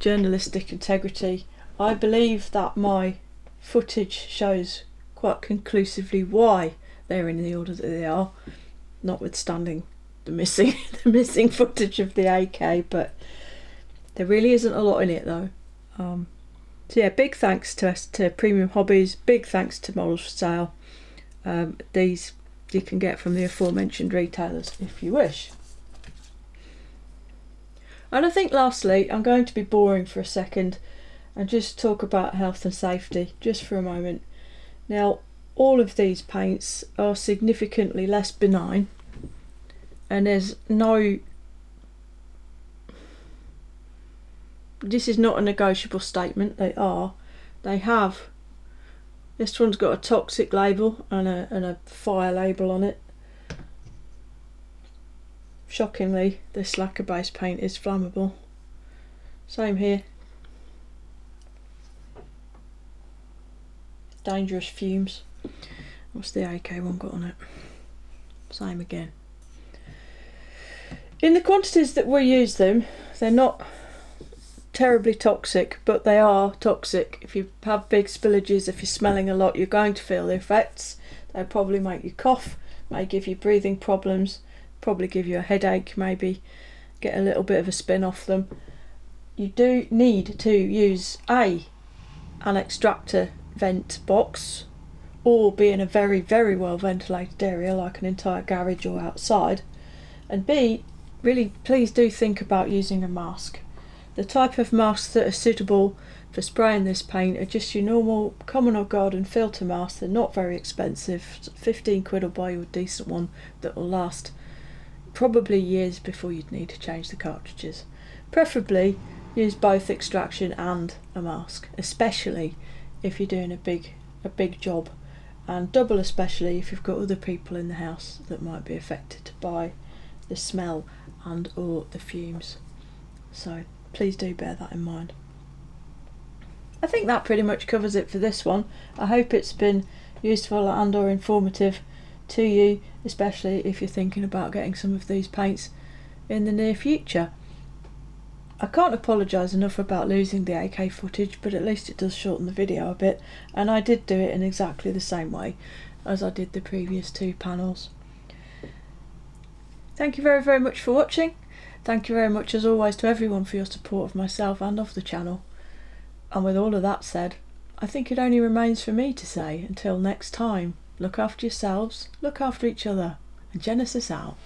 A: journalistic integrity. I believe that my footage shows quite conclusively why they're in the order that they are, notwithstanding the missing footage of the AK, but there really isn't a lot in it though. So yeah, big thanks to Premium Hobbies, big thanks to Models for Sale. These you can get from the aforementioned retailers if you wish. And I think lastly, I'm going to be boring for a second and just talk about health and safety just for a moment. Now, all of these paints are significantly less benign, and there's no, this is not a negotiable statement, they have, this one's got a toxic label and a fire label on it. Shockingly, this lacquer based paint is flammable. Same here. Dangerous fumes. What's the AK one got on it? Same again. In the quantities that we use them, they're not terribly toxic, but they are toxic. If you have big spillages, if you're smelling a lot, you're going to feel the effects. They probably make you cough, may give you breathing problems, probably give you a headache, maybe get a little bit of a spin off them. You do need to use an extractor vent box, or be in a very, very well ventilated area like an entire garage or outside, And B, really please do think about using a mask. The type of masks that are suitable for spraying this paint are just your normal common or garden filter masks. They're not very expensive. 15 quid will buy you a decent one that will last probably years before you'd need to change the cartridges. Preferably use both extraction and a mask, especially if you're doing a big job, and double especially if you've got other people in the house that might be affected by the smell and or the fumes. So please do bear that in mind. I think that pretty much covers it for this one. I hope it's been useful and or informative to you, especially if you're thinking about getting some of these paints in the near future. I can't apologise enough about losing the AK footage, but at least it does shorten the video a bit, and I did do it in exactly the same way as I did the previous 2 panels. Thank you very, very much for watching. Thank you very much as always to everyone for your support of myself and of the channel. And with all of that said, I think it only remains for me to say until next time, look after yourselves, look after each other, and Genesis out.